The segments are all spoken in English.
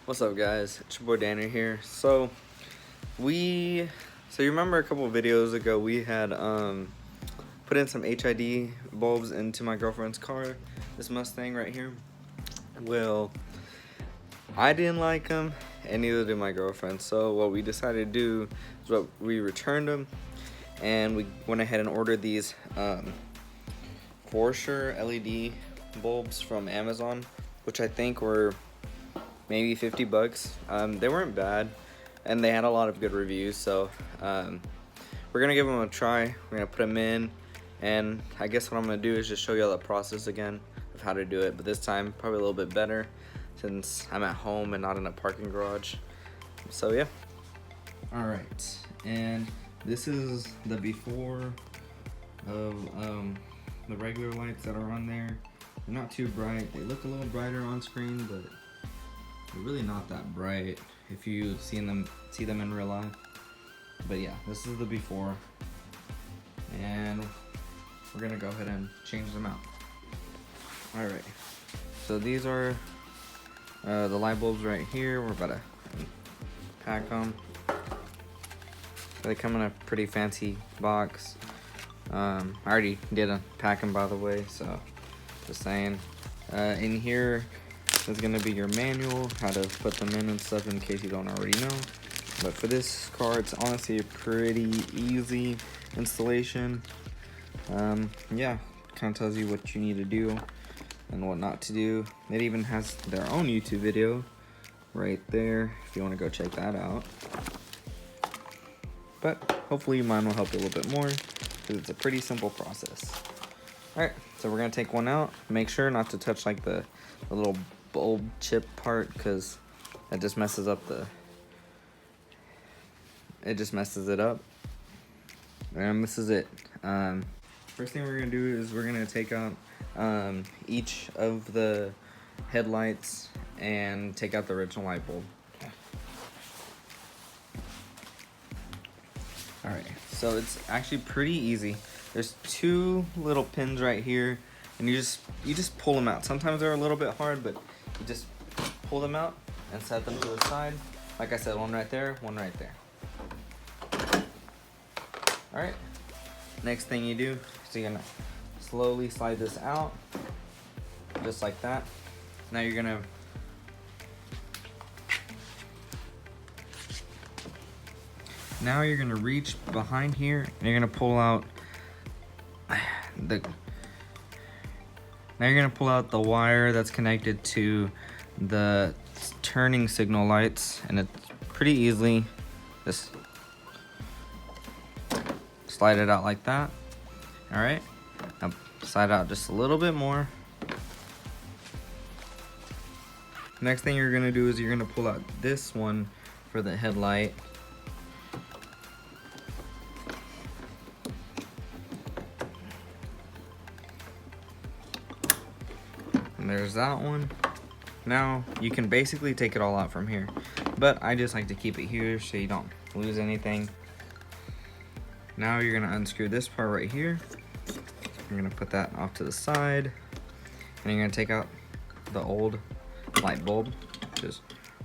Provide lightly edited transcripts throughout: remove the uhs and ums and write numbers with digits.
What's up, guys? It's your boy Danny here. So you remember a couple of videos ago we had put in some HID bulbs into my girlfriend's car, this Mustang right here. Well, I didn't like them, and neither did my girlfriend. So what we decided to do is we returned them, and we went ahead and ordered these for sure LED bulbs from Amazon, which I think were maybe 50 bucks. They weren't bad, and they had a lot of good reviews, so we're gonna give them a try. We're gonna put them in, and I guess what I'm gonna do is just show you all the process again of how to do it, but this time probably a little bit better since I'm at home and not in a parking garage. So yeah. All right, and this is the before of the regular lights that are on there. They're not too bright. They look a little brighter on screen, but they're really not that bright if you see them in real life. But yeah, this is the before, and we're gonna go ahead and change them out. All right, so these are the light bulbs right here. We're about to pack them. They come in a pretty fancy box. I already did pack them, by the way, so just saying. In here is going to be your manual, how to put them in and stuff, in case you don't already know. But for this car, it's honestly a pretty easy installation. Yeah, kind of tells you what you need to do and what not to do. It even has their own YouTube video right there if you want to go check that out. But hopefully mine will help you a little bit more, because it's a pretty simple process. Alright, so we're going to take one out. Make sure not to touch like the little bulb chip part, because that just messes up it up. And this is it. First thing we're going to do is we're going to take out each of the headlights and take out the original light bulb. Alright, so it's actually pretty easy. There's two little pins right here, and you just pull them out. Sometimes they're a little bit hard, but you just pull them out and set them to the side. Like I said, one right there, one right there. Alright, next thing you do is you're gonna slowly slide this out, just like that. Now you're gonna reach behind here, and you're gonna pull out the wire that's connected to the turning signal lights, and it's pretty easily just slide it out like that. All right, now slide out just a little bit more. Next thing you're gonna do is you're gonna pull out this one for the headlight. And there's that one. Now you can basically take it all out from here, but I just like to keep it here so you don't lose anything. Now you're gonna unscrew this part right here. You're gonna put that off to the side, and you're gonna take out the old light bulb, just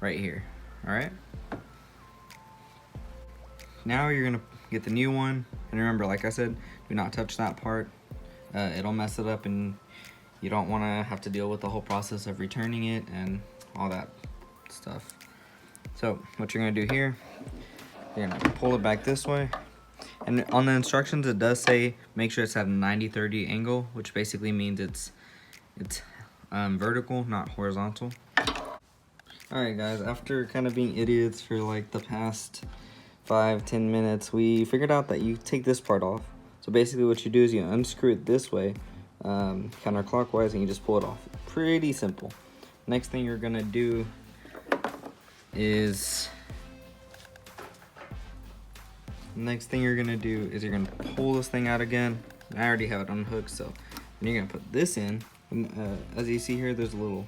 right here. All right. Now you're gonna get the new one, and remember, like I said, do not touch that part. It'll mess it up, and you don't want to have to deal with the whole process of returning it and all that stuff. So what you're gonna do here, you're gonna pull it back this way. And on the instructions, it does say make sure it's at a 90-30 angle, which basically means it's vertical, not horizontal. Alright guys, after kind of being idiots for like the past 5-10 minutes, we figured out that you take this part off. So basically what you do is you unscrew it this way, counterclockwise, and you just pull it off. Pretty simple. Next thing you're gonna do is you're gonna pull this thing out again. I already have it unhooked, so and you're gonna put this in. And, as you see here, there's a little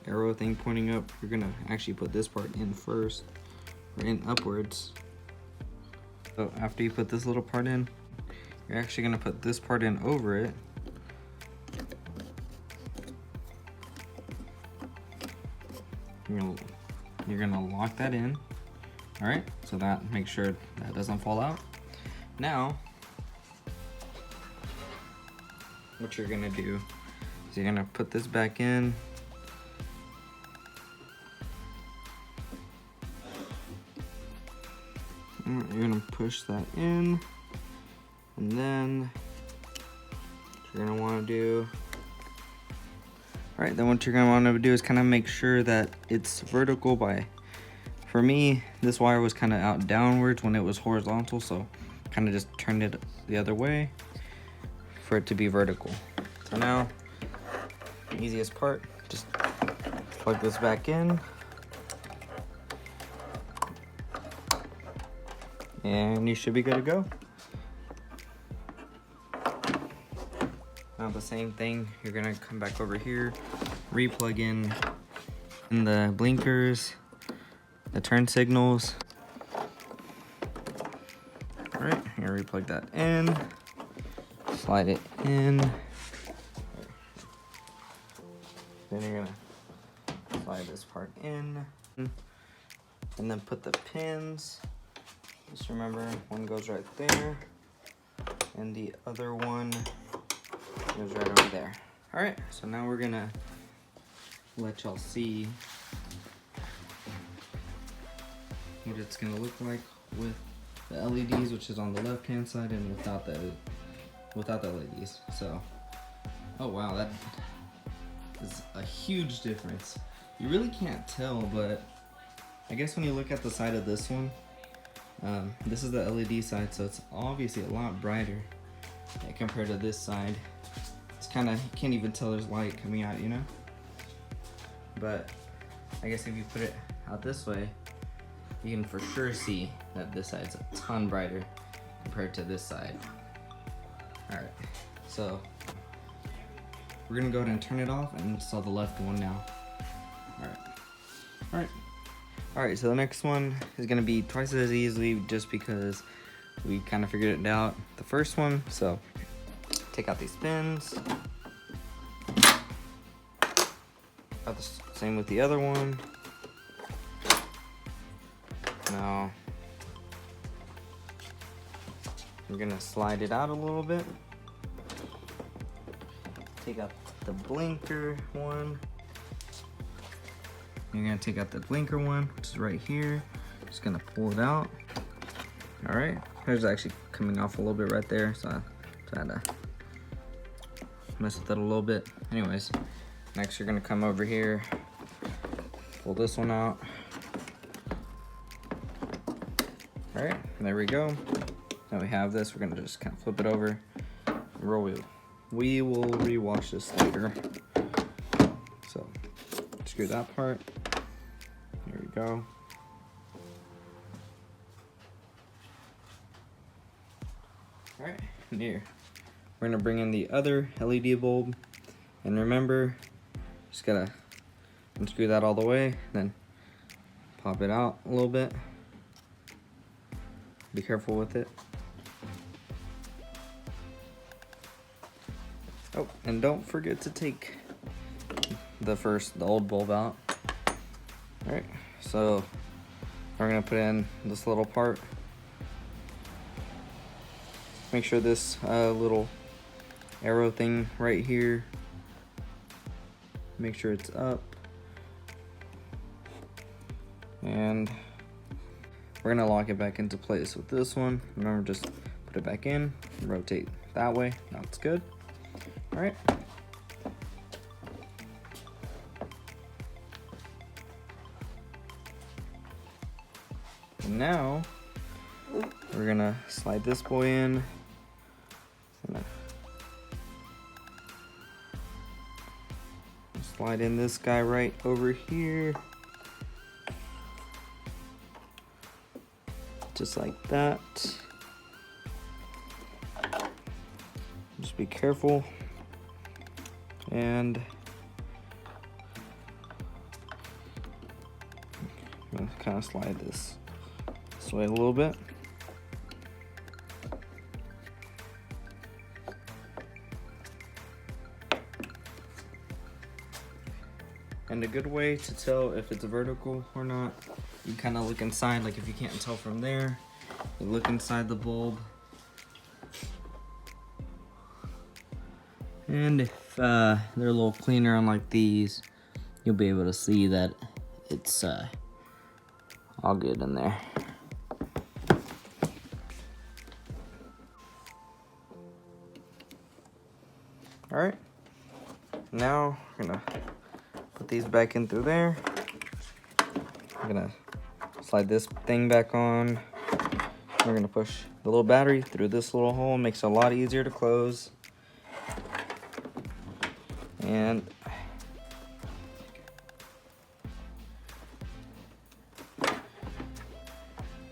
arrow thing pointing up. You're gonna actually put this part in first, or in upwards. So after you put this little part in, you're actually gonna put this part in over it. You're gonna you're gonna lock that in. All right, so that makes sure that doesn't fall out. Now, what you're gonna do is you're gonna put this back in. You're gonna push that in, and then what you're gonna wanna do, all right, then what you're gonna wanna do is kind of make sure that it's vertical by, for me, this wire was kind of out downwards when it was horizontal, so kind of just turned it the other way for it to be vertical. So now, the easiest part, just plug this back in. And you should be good to go. Now the same thing, you're gonna come back over here, re-plug in the blinkers, the turn signals. All right, I'm gonna re-plug that in, slide it in. Then you're gonna slide this part in, and then put the pins. Just remember, one goes right there, and the other one goes right over there. All right, so now we're gonna let y'all see what it's gonna look like with the LEDs, which is on the left-hand side, and without the LEDs. So, oh wow, that is a huge difference. You really can't tell, but I guess when you look at the side of this one, this is the LED side, so it's obviously a lot brighter compared to this side. It's kind of, you can't even tell there's light coming out, you know? But I guess if you put it out this way, you can for sure see that this side's a ton brighter compared to this side. All right, so we're gonna go ahead and turn it off and install the left one now. All right, so the next one is gonna be twice as easily just because we kind of figured it out the first one. So take out these pins. About the same with the other one. Now we're gonna slide it out a little bit. Take out the blinker one. You're gonna take out the blinker one, which is right here. Just gonna pull it out. All right, there's actually coming off a little bit right there, so I had to mess with it a little bit. Anyways, next you're gonna come over here, pull this one out. All right, there we go. Now we have this. We're gonna just kind of flip it over. We will rewash this later. So screw that part. Here we go. All right, and here we're gonna bring in the other LED bulb, and remember, just gotta unscrew that all the way, then pop it out a little bit. Be careful with it. Oh, and don't forget to take the old bulb out. All right, so we're gonna put in this little part. Make sure this little arrow thing right here, make sure it's up. And we're gonna lock it back into place with this one. Remember, just put it back in, rotate that way. Now it's good. All right. And now we're gonna slide this boy in. Slide in this guy right over here. Just like that. Just be careful. And I'm gonna kind of slide this way a little bit. And And a good way to tell if it's vertical or not, you kind of look inside. Like if you can't tell from there, you look inside the bulb. And if they're a little cleaner on like these, you'll be able to see that it's all good in there. All right, now we're gonna put these back in through there. I'm gonna slide this thing back on. We're gonna push the little battery through this little hole. Makes it a lot easier to close. And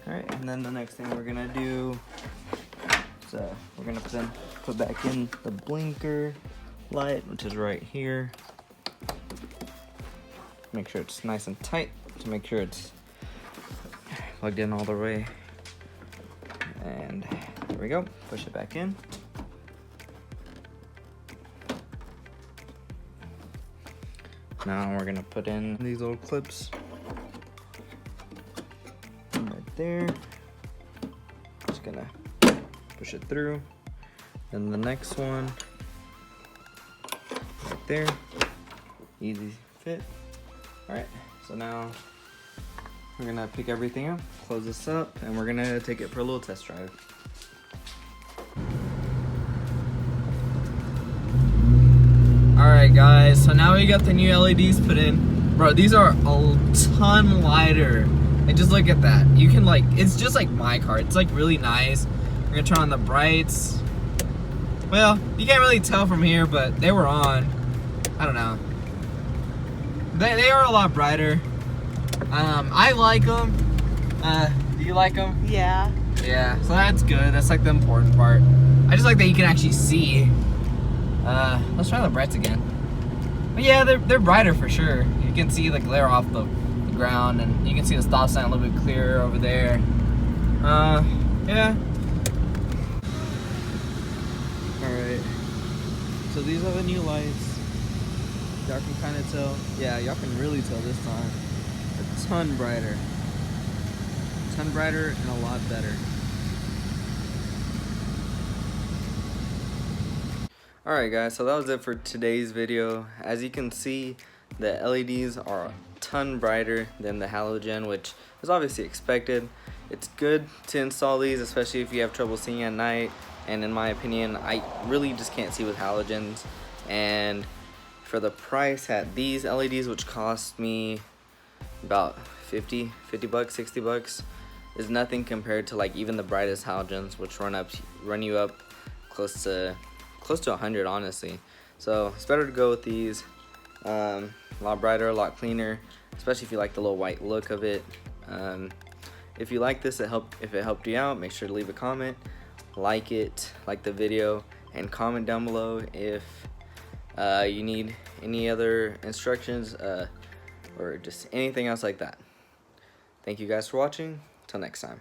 alright, and then the next thing we're gonna do is we're gonna put back in the blinker light, which is right here. Make sure it's nice and tight to make sure it's plugged in all the way. And there we go, push it back in. Now we're gonna put in these little clips right there. Just gonna push it through. Then the next one right there, easy fit. All right, so now we're gonna pick everything up, close this up, and we're gonna take it for a little test drive. Alright guys, so now we got the new LEDs put in. Bro, these are a ton lighter. And just look at that. You can like, it's just like my car. It's like really nice. We're gonna turn on the brights. Well, you can't really tell from here, but they were on. I don't know. They are a lot brighter. I like them. Do you like them? Yeah. Yeah, so that's good. That's like the important part. I just like that you can actually see. Let's try the brights again. But yeah, they're brighter for sure. You can see the glare off the ground, and you can see the stop sign a little bit clearer over there. Yeah. Alright, so these are the new lights. Y'all can kind of tell. Yeah, y'all can really tell this time. A ton brighter. A ton brighter and a lot better. Alright guys, so that was it for today's video. As you can see, the LEDs are a ton brighter than the halogen, which is obviously expected. It's good to install these, especially if you have trouble seeing at night. And in my opinion, I really just can't see with halogens. And for the price at these LEDs, which cost me about 50 bucks, 60 bucks, is nothing compared to like even the brightest halogens, which run you up close to 100 honestly. So it's better to go with these. A lot brighter, a lot cleaner, especially if you like the little white look of it. If you like this, if it helped you out, make sure to leave a comment, like the video, and comment down below if you need any other instructions or just anything else like that. Thank you guys for watching. Till next time.